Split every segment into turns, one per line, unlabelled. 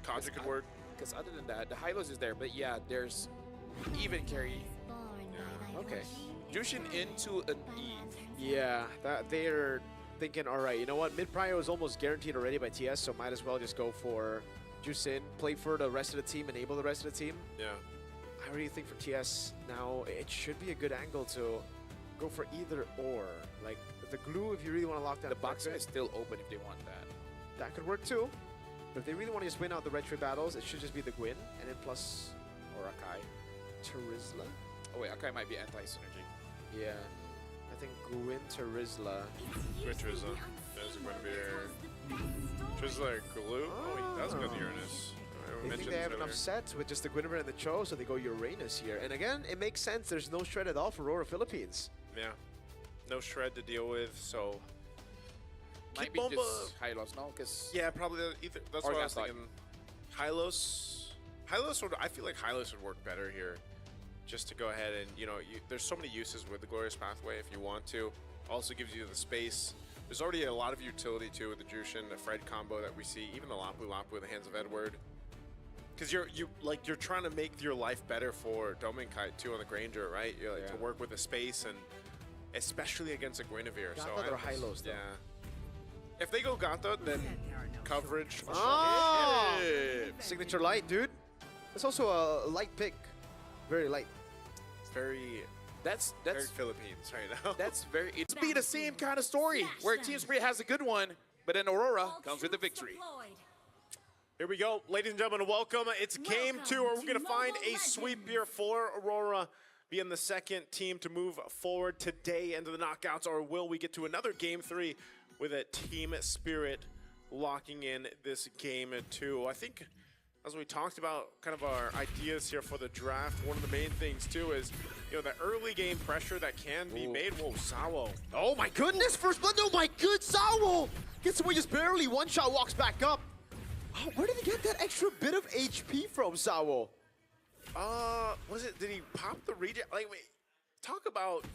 Kaja could work.
Because other than that, the Hylos is there. But yeah, there's even carry.
Yeah.
Okay.
Jushin into an Eve.
Yeah, they're thinking, all right, you know what? Mid prio is almost guaranteed already by TS, so might as well just go for Jusin, play for the rest of the team, enable the rest of the team.
Yeah.
I really think for TS now, it should be a good angle to go for either or. Like, the glue, if you really want to lock down
The box is still open if they want that.
that could work too. But if they really want to just win out the red trade battles, it should just be the Gwyn, and then plus
Or Akai.
Terizla.
Oh wait, Akai might be anti-synergy.
Yeah, I think Gwyn, Terizla.
Which was there's going to be Trizla glue. Oh, that's good Uranus.
They think they have enough sets with just the Gwynver and the Cho, so they go Uranus here. And again, it makes sense. There's no shred at all for Aurora Philippines.
Yeah. No shred to deal with, so
Might be just Hylos, no? Because
yeah, probably either. That's what I was thinking. Hylos would. I feel like Hylos would work better here, just to go ahead and there's so many uses with the Glorious Pathway if you want to. Also gives you the space. There's already a lot of utility too with the Jushin, the Fred combo that we see, even the Lapu in the hands of Edward. Because you're trying to make your life better for Dominkite too on the Granger, right? You're like to work with the space and especially against a Guinevere.
Gata
So
or Hylos, though.
yeah. If they go Gata, then coverage.
Oh! Signature light, dude. It's also a light pick. Very light.
Very
that's
Philippines right now.
that's very. It's be the same kind of story where Team Spirit has a good one, but then Aurora comes with the victory.
Here we go, ladies and gentlemen, welcome. It's game 2, where we're going to find a sweep here for Aurora, being the second team to move forward today into the knockouts, or will we get to another game 3 with a Team Spirit locking in this game 2? I think, as we talked about kind of our ideas here for the draft, one of the main things too is, the early game pressure that can be made. Whoa, Sawo.
Oh my goodness, first blood. Oh my good, Sawo gets away just barely. One shot, walks back up. Oh, where did he get that extra bit of HP from, Sawo?
Did he pop the regen? Like, wait, talk about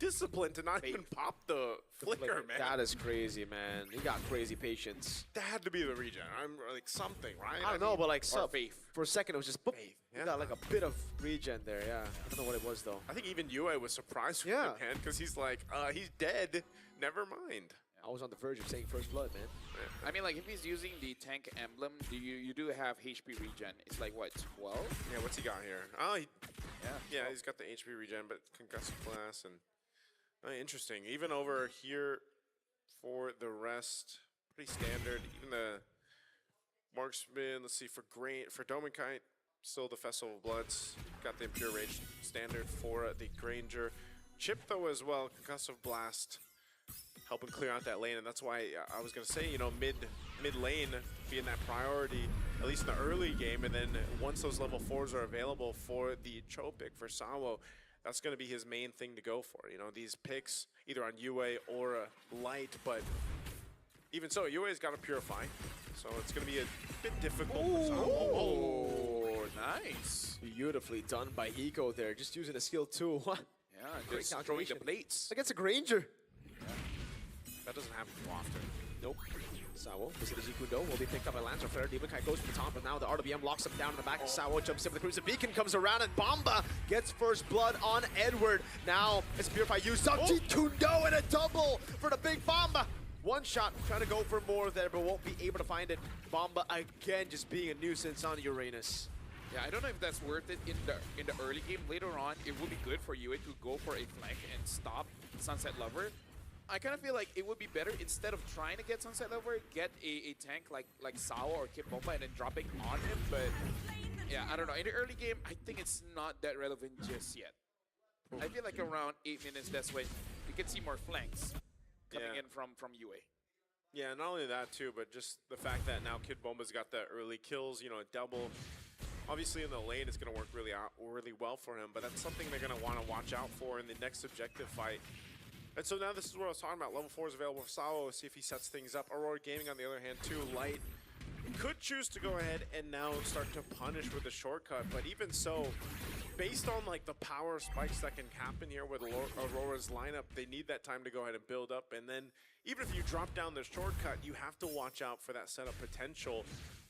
discipline to not even pop the flicker, man.
That is crazy, man. He got crazy patience.
That had to be the regen. I'm like something, right?
I don't know, but like
faith.
For a second, it was just boop.
Faith,
He
yeah.
got like a bit of regen there, yeah. I don't know what it was, though.
I think even Yue was surprised with
Yeah.
him, man, because he's like, he's dead. Never mind.
I was on the verge of saying first blood, man.
I mean, like if he's using the tank emblem, you do have HP regen. It's like what, 12?
Yeah, what's he got here? Oh,
Yeah.
he's got the HP regen, but concussive blast and interesting. Even over here for the rest, pretty standard. Even the marksman. Let's see, for Dominkite, still the Festival of Bloods. Got the Impure Rage standard for the Granger. Chip though as well, concussive blast, helping clear out that lane, and that's why I was gonna say, mid lane being that priority, at least in the early game, and then once those level 4s are available for the Cho pick for Sawo, that's gonna be his main thing to go for. These picks either on Yue or Light, but even so, Yue's got to purify, so it's gonna be a bit difficult for Sawo.
Oh, nice.
Beautifully done by Hiko there, just using a skill too.
Yeah, just throwing the plates.
Against a Granger.
That doesn't happen too often.
Nope. Sawo, visit the Jikudo, will be picked up by Lancer Flare. Demonkai goes for the top, but now the RWM locks him down in the back. Sawo jumps in with the Cruiser Beacon, comes around, and Bomba gets first blood on Edward. Now it's Purify used up. Jikudo and a double for the big Bomba. One shot, trying to go for more there, but won't be able to find it. Bomba again just being a nuisance on Uranus.
Yeah, I don't know if that's worth it in the early game. Later on, it would be good for Yue to go for a flank and stop Sunset Lover. I kind of feel like it would be better, instead of trying to get Sunset Lover, get a tank like Sawo or Kid Bomba and then dropping on him. But yeah, I don't know. In the early game, I think it's not that relevant just yet. I feel like around 8 minutes, that's when you can see more flanks coming in from Yue.
Yeah, not only that too, but just the fact that now Kid Bomba's got the early kills, a double. Obviously in the lane, it's going to work really well for him, but that's something they're going to want to watch out for in the next objective fight. And so now this is what I was talking about. Level 4 is available for Sawo. See if he sets things up. Aurora Gaming, on the other hand, too. Light could choose to go ahead and now start to punish with a shortcut, but even so, based on like the power spikes that can happen here with Aurora's lineup, they need that time to go ahead and build up. And then even if you drop down the shortcut, you have to watch out for that setup potential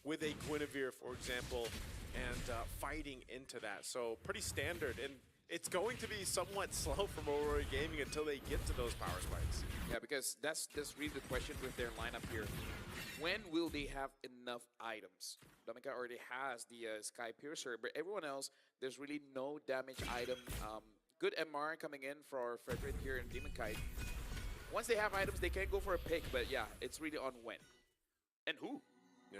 with a Guinevere, for example, and fighting into that. So pretty standard, and it's going to be somewhat slow from Aurora Gaming until they get to those power spikes.
Yeah, because that's really the question with their lineup here. When will they have enough items? Dominica already has the Sky Piercer, but everyone else, there's really no damage item. Good MR coming in for Frederick here in Demon Kite. Once they have items, they can go for a pick, but yeah, it's really on when. And who?
Yeah,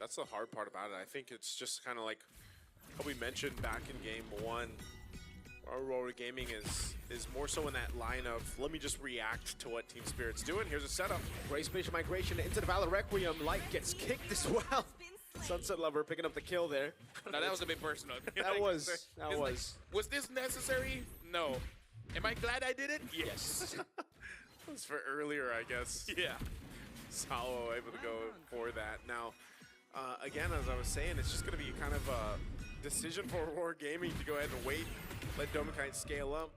that's the hard part about it. I think it's just kind of like how we mentioned back in game 1. Aurora Gaming is more so in that line of, let me just react to what Team Spirit's doing. Here's a setup.
Great spatial migration into the Valor Requiem. Light gets kicked as well. Sunset Lover picking up the kill there.
No, that was a bit personal.
That was.
Like, was this necessary? No. Am I glad I did it? Yes.
That was for earlier, I guess.
Yeah.
Salo able to go for that. Now, again, as I was saying, it's just going to be kind of a decision for Aurora Gaming to go ahead and wait, let Domikite scale up,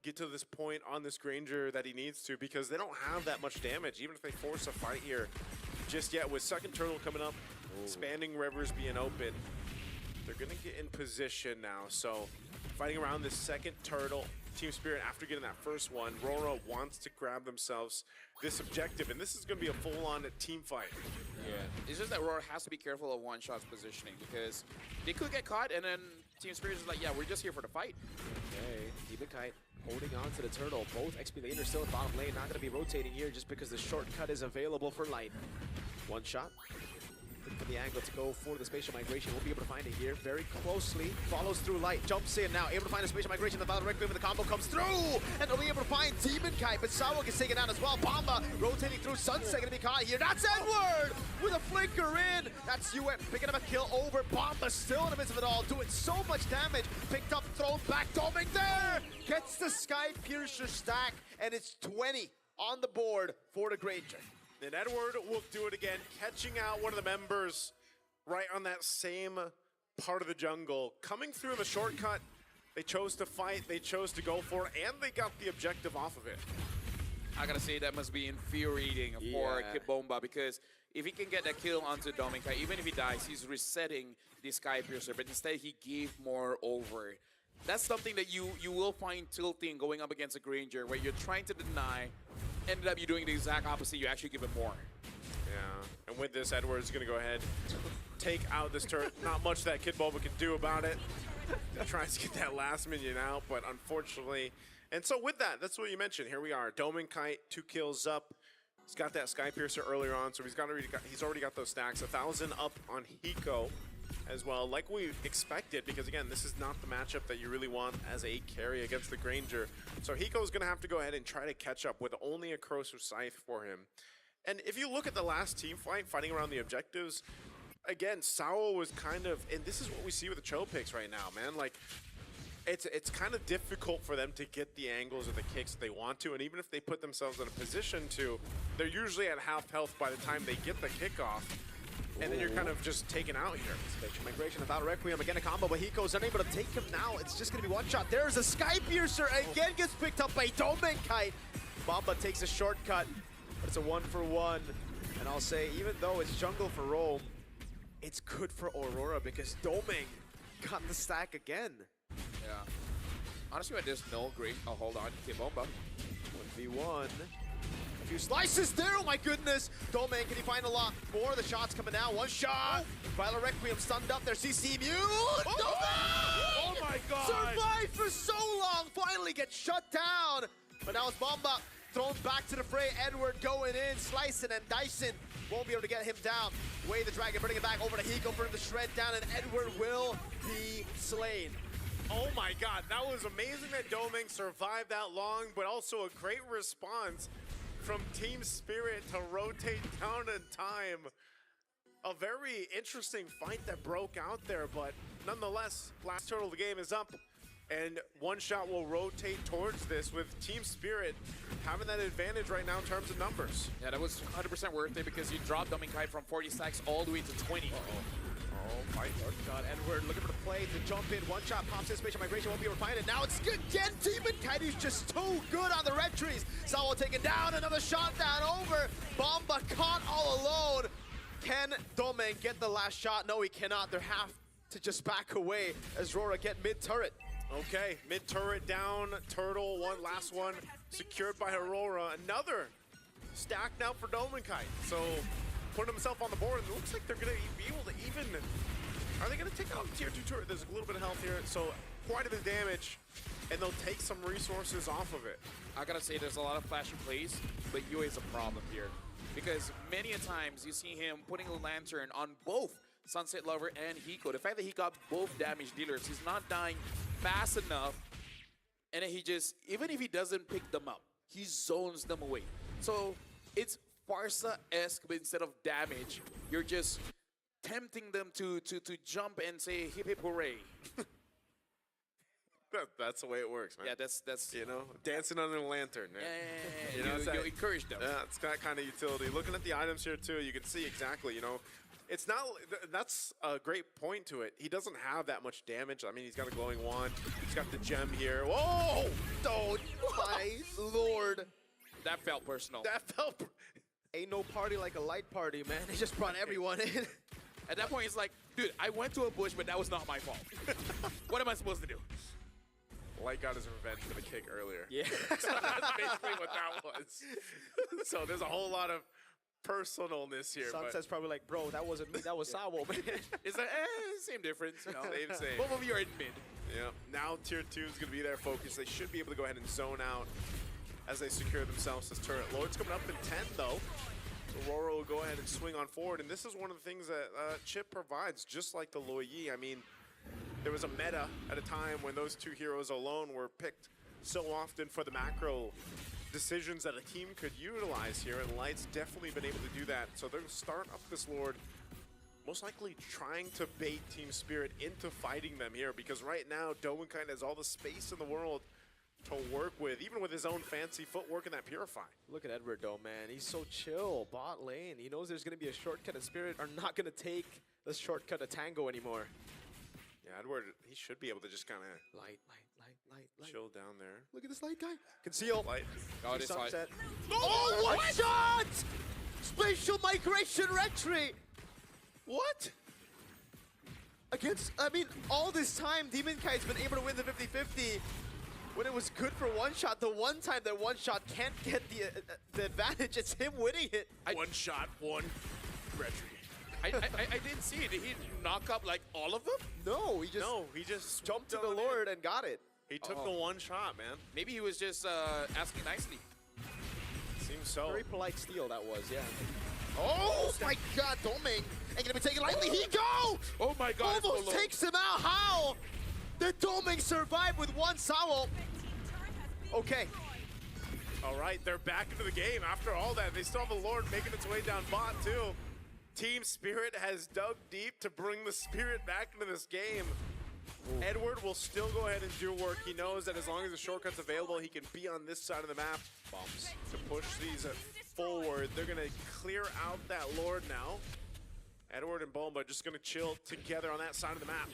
get to this point on this Granger that he needs to, because they don't have that much damage, even if they force a fight here just yet. With second turtle coming up, expanding rivers being open, they're going to get in position now. So fighting around this second turtle, Team Spirit, after getting that first one, Aurora wants to grab themselves this objective, and this is going to be a full-on team fight.
Yeah. It's just that Aurora has to be careful of one-shot's positioning, because they could get caught, and then Team Spirit is like, yeah, we're just here for the fight.
Okay, Demon Kite holding on to the turtle. Both XP laners still in bottom lane, not going to be rotating here just because the shortcut is available for Light. One shot. Looking for the angle to go for the spatial migration. Won't be able to find it here. Very closely. Follows through Light. Jumps in now. Able to find a spatial migration. The Valor Requiem and the combo comes through. And they'll be able to find Demon Kite. But Sawo gets taken down as well. Bomba rotating through. Sunset going to be caught here. That's Edward with a flicker in. That's UM picking up a kill over. Bomba still in the midst of it all. Doing so much damage. Picked up, thrown back. Doming there. Gets the Sky Piercer stack. And it's 20 on the board for the Granger.
And Edward will do it again, catching out one of the members right on that same part of the jungle. Coming through the shortcut, they chose to fight, they chose to go for it, and they got the objective off of it.
I gotta say, that must be infuriating for Kibomba, because if he can get that kill onto Dominica, even if he dies, he's resetting the Sky Piercer, but instead he gave more over. That's something that you will find tilting going up against a Granger, where you're trying to deny, ended up you doing the exact opposite, you actually give him more.
Yeah, and with this, Edward's gonna go ahead, take out this turret. Not much that Kid Bulba can do about it. He tries to get that last minion out, but unfortunately. And so with that, that's what you mentioned. Here we are, Domin Kite, 2 kills up. He's got that Sky Piercer earlier on, so he's already got those stacks. 1,000 up on Hiko as well, like we expected, because again, this is not the matchup that you really want as a carry against the Granger. So Hiko's gonna have to go ahead and try to catch up with only a Corrosive Scythe for him. And if you look at the last team fight, fighting around the objectives, again, Sao was kind of, and this is what we see with the Cho picks right now, man. Like, it's kind of difficult for them to get the angles or the kicks that they want to, and even if they put themselves in a position to, they're usually at half health by the time they get the kickoff. And then you're kind of just taken out here.
Spatial migration about Requiem. Again, a combo, but Hiko's unable to take him now. It's just going to be one shot. There's a Sky Piercer. Again gets picked up by Domin Kite. Bomba takes a shortcut, but it's a 1-for-1. And I'll say, even though it's jungle for Rome, it's good for Aurora because Doming got the stack again.
Yeah. Honestly, there's no great. Oh, hold on. Kibomba.
1v1. A few slices there, oh my goodness! Domain, can he find a lot more? The shots coming down, one shot! Violet Requiem stunned up there, CC Mute!
Oh my god!
Survived for so long, finally gets shut down! But now it's Bomba thrown back to the fray, Edward going in, slicing, and Dyson won't be able to get him down. Way the Dragon, bringing it back over to Hiko for him to shred down, and Edward will be slain.
Oh my god, that was amazing that Doming survived that long, but also a great response from Team Spirit to rotate down in time. A very interesting fight that broke out there, but nonetheless, last turtle of the game is up. And One Shot will rotate towards this with Team Spirit having that advantage right now in terms of numbers.
Yeah, that was 100% worth it because you dropped Dominkai from 40 stacks all the way to 20.
Oh, fight.
God, Edward looking for the play to jump in. One shot pops in, spatial migration won't be able to find it. Now it's good again. Demon Kaidu's just too good on the red trees. Sawo taken down, another shot down over. Bomba caught all alone. Can Domain get the last shot? No, he cannot. They have to just back away as AURORA get mid turret.
Okay, mid turret down, Turtle, one last one, secured by AURORA. Another stack now for Dominkai. So putting himself on the board, and it looks like they're gonna be able to even, are they gonna take out tier 2 turret? There's a little bit of health here, so quite a bit of damage, and they'll take some resources off of it.
I gotta say, there's a lot of flashy plays, but Yue is a problem here. Because many a times you see him putting a lantern on both Sunset Lover and Hiko. The fact that he got both damage dealers, he's not dying fast enough, and then he just, even if he doesn't pick them up, he zones them away. So it's Farsa-esque, but instead of damage, you're just tempting them to jump and say hip hip hooray.
That's the way it works, man.
Yeah, that's
You know, dancing under the lantern. Man.
yeah,
You know, it's
you
that-
encourage them.
Yeah, it's that kind of utility. Looking at the items here too, you can see exactly, you know, it's not, that's a great point to it. He doesn't have that much damage. I mean, he's got a glowing wand. He's got the gem here. Whoa!
Don't, my lord.
That felt personal.
That felt,
Ain't no party like a light party, man. They just brought everyone in.
At that point, it's like, dude, I went to a bush, but that was not my fault. What am I supposed to do?
Light got his revenge for the kick earlier.
Yeah.
So that's basically what that was. So there's a whole lot of personalness here. but
Sunset's probably like, bro, that wasn't me, that was Sawo, man.
It's like, same difference. You know?
Same.
Both of you are in mid.
Yeah. Now tier 2 is going to be their focus. They should be able to go ahead and zone out as they secure themselves this turret. Lord's coming up in 10 though. So AURORA will go ahead and swing on forward. And this is one of the things that Chip provides, just like the Loyi. I mean, there was a meta at a time when those two heroes alone were picked so often for the macro decisions that a team could utilize here, and Light's definitely been able to do that. So they're going to start up this Lord, most likely trying to bait Team Spirit into fighting them here, because right now, Dominkai has all the space in the world to work with, even with his own fancy footwork in that Purify.
Look at Edward though, man. He's so chill. Bot lane. He knows there's going to be a shortcut, and Spirit are not going to take the shortcut to Tango anymore.
Yeah, Edward, he should be able to just kind of
Light.
chill down there.
Look at this light guy. Conceal.
Light.
God, it's like,
Sunset. Oh, one shot! Spatial migration red tree. What? Against, I mean, all this time, Demon Kai's been able to win the 50-50 when it was good for One Shot. The one time that One Shot can't get the advantage, it's him winning it.
One shot, one retry.
I didn't see it. Did he knock up like all of them?
No, he just
No, he just
jumped to
swooped
the
on
Lord
in.
and got it.
He took
Oh.
the one shot, man.
Maybe he was just asking nicely.
Seems so.
Very polite steal that was, yeah. Oh my God, Doming ain't gonna be taken lightly. He go!
Oh my God. it's
Almost
so low.
takes him out. How? Did Doming survive with one Sawo? Okay.
All right, they're back into the game. After all that, they still have the Lord making its way down bot too. Team Spirit has dug deep to bring the Spirit back into this game.
Ooh.
Edward will still go ahead and do work. He knows that as long as the shortcut's available, he can be on this side of the map.
Bombs.
To push these forward. They're going to clear out that Lord now. Edward and Bomba just going to chill together on that side of the map.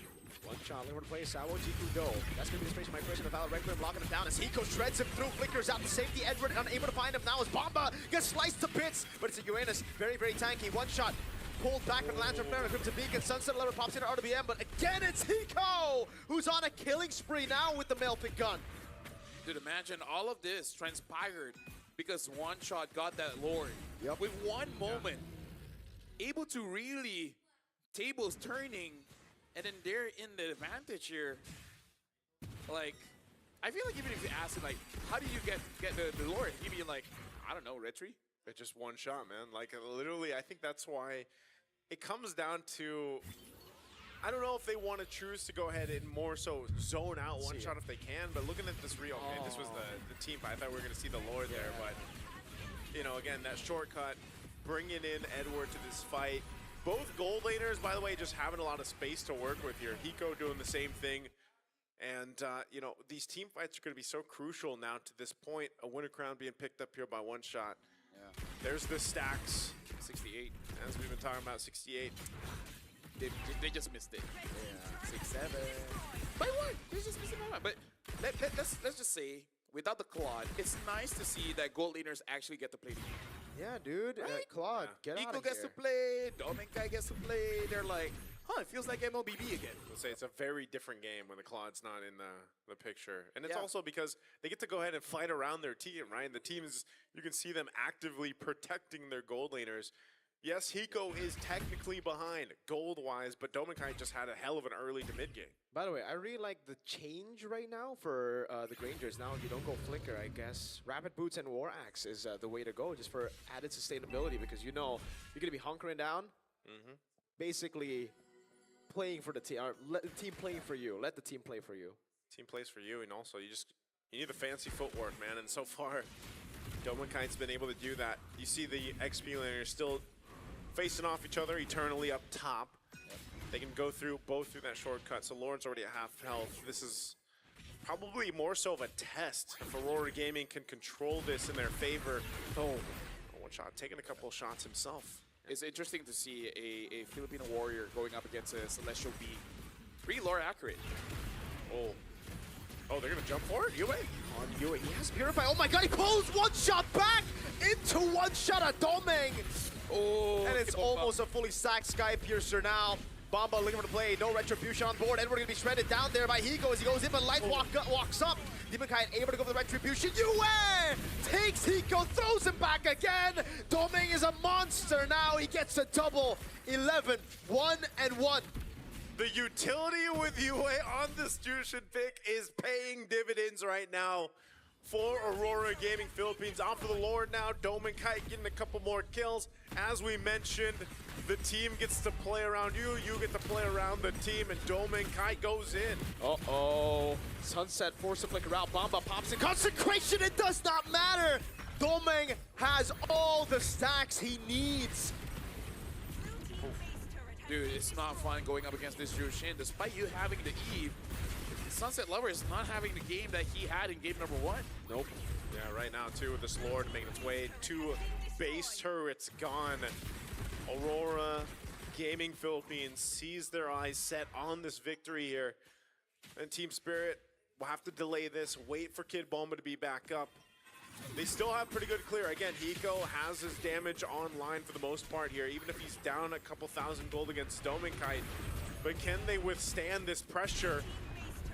One shot, looking for the play, Sawo, Jiku Do. That's going to be the spatial migration of Valor Requiem, locking him down as Hiko shreds him through, flickers out to safety. Edward unable to find him now as Bomba gets sliced to bits, but it's a Uranus, very, very tanky. One shot, pulled back from the Lantern Flare, Crimson Beacon, Sunset Lover pops into RWM, but again it's Hiko, who's on a killing spree now with the melting gun.
Dude, imagine all of this transpired because One Shot got that Lord.
Yep.
With one moment, able to really tables turning, and then they're in the advantage here. Like, I feel like even if you ask him, like, how do you get the Lord? He'd be like, I don't know, retry.
It's just one shot, man. Like, literally, I think that's why it comes down to, I don't know if they want to choose to go ahead and more so zone out one shot if they can, but looking at this real, okay, this was the team fight. I thought we were going to see the Lord there, but, you know, again, that shortcut, bringing in Edward to this fight. Both gold laners, by the way, just having a lot of space to work with here. Hiko doing the same thing. And, you know, these team fights are going to be so crucial now to this point. A winner crown being picked up here by one shot.
Yeah.
There's the stacks.
68.
As we've been talking about, 68.
They just missed it.
Yeah.
6, 7. By one. They just missed it by one. But let's just say, without the Claude, it's nice to see that gold laners actually get to play the game.
Yeah, dude.
Right?
Claude, get out
Eagle
of
gets
here.
to play, Dominkai gets to play. They're like, it feels like MLBB again.
Let's say it's a very different game when the Claude's not in the picture. And it's
Yeah.
also because they get to go ahead and fight around their team, right? And the team is, you can see them actively protecting their gold laners. Yes, Hiko is technically behind gold-wise, but Dominkai just had a hell of an early to mid game.
By the way, I really like the change right now for the Grangers. Now, if you don't go Flicker, I guess Rapid Boots and War Axe is the way to go, just for added sustainability, because you know you're going to be hunkering down, basically playing for the team, or let the team playing for you. Let the team play for you.
Team plays for you, and also you need the fancy footwork, man. And so far, Dominkai's been able to do that. You see the XP laners still facing off each other eternally up top. They can go through both through that shortcut. So Lauren's already at half health. This is probably more so of a test. If Aurora Gaming can control this in their favor. Oh, one shot, taking a couple of shots himself.
It's interesting to see a Filipino warrior going up against a Celestial B. Pretty lore accurate.
Oh, they're gonna jump for it? Yue?
On Yue, he has Purify. Oh my god, he pulls one shot back into one shot at Doming.
Oh,
And it's almost a fully stacked Sky Piercer now. Bomba looking for the play, no retribution on board. Edward gonna be shredded down there by Hiko as he goes in, but Light walks up. Demonkai able to go for the retribution. Yue takes Hiko, throws him back again. Doming is a monster now. He gets a double. 11, 1 and 1.
The utility with Yue on this Jushin pick is paying dividends right now for Aurora Gaming Philippines. Off to the Lord now. Dominkai getting a couple more kills. As we mentioned, the team gets to play around you. You get to play around the team, and Dominkai goes in.
Uh-oh. Sunset force to flicker out. Bomba pops in. Consecration, it does not matter. Doming has all the stacks he needs.
Dude, it's not fun going up against this Jushin. Despite you having the Eve, Sunset Lover is not having the game that he had in game number 1.
Nope. Yeah, right now, too, with this Lord making its way to base turrets gone. Aurora Gaming Philippines sees their eyes set on this victory here. And Team Spirit will have to delay this, wait for Kid Bomba to be back up. They still have pretty good clear. Again, Hiko has his damage online for the most part here, even if he's down a couple thousand gold against Dominkai. But can they withstand this pressure?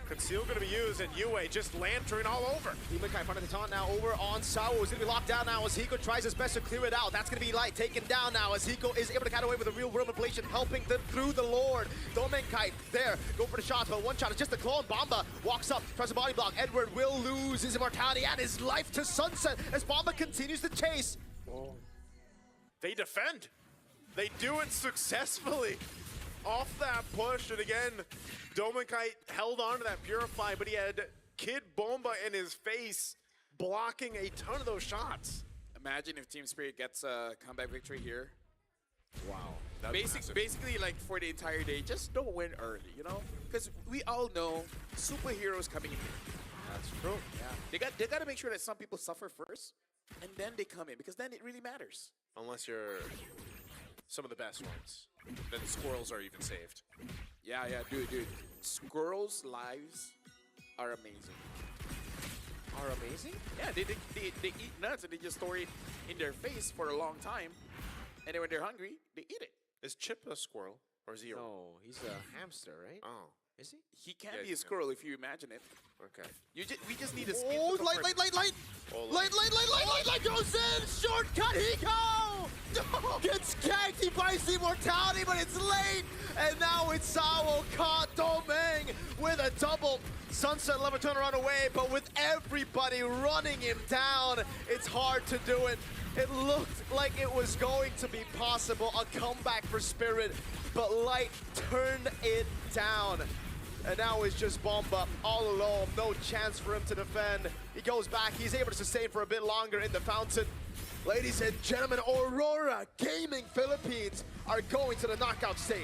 Conceal going to be used, and Yue just lantern all over.
Demonkai front of the taunt now over on Sao. Is going to be locked down now as Hiko tries his best to clear it out. That's going to be Light taken down now as Hiko is able to cut away with a real world manipulation, helping them through the Lord. Dominkai there, go for the shots, but one shot is just a clone. Bomba walks up, tries a body block. Edward will lose his immortality and his life to Sunset as Bomba continues to chase.
They defend. They do it successfully. Off that push, and again, Dominkai held on to that Purify, but he had Kid Bomba in his face, blocking a ton of those shots.
Imagine if Team Spirit gets a comeback victory here.
Wow.
Basically, like for the entire day, just don't win early, you know? Because we all know superheroes coming in here.
That's true.
Yeah. They got to make sure that some people suffer first, and then they come in, because then it really matters.
Unless you're some of the best ones. Then squirrels are even saved.
Yeah, dude. Squirrels' lives are amazing.
Are amazing?
Yeah, they eat nuts and they just store it in their face for a long time. And then when they're hungry, they eat it.
Is Chip a squirrel? Or is he a...
No, he's a hamster, right?
Oh,
Is he?
He can
Yeah,
be a
he's
squirrel if you imagine it.
okay.
We just need a skin.
Oh,
to
light
Oh,
Light goes in! Shortcut, Hiko! No! Gets ganked, he buys the immortality, but it's late! And now it's Sao caught Doming with a double. Sunset Lover turn around away, but with everybody running him down, it's hard to do it. It looked like it was going to be possible, a comeback for Spirit, but Light turned it down. And now it's just Bomba all alone, no chance for him to defend. He goes back, he's able to sustain for a bit longer in the fountain. Ladies and gentlemen, Aurora Gaming Philippines are going to the knockout stage.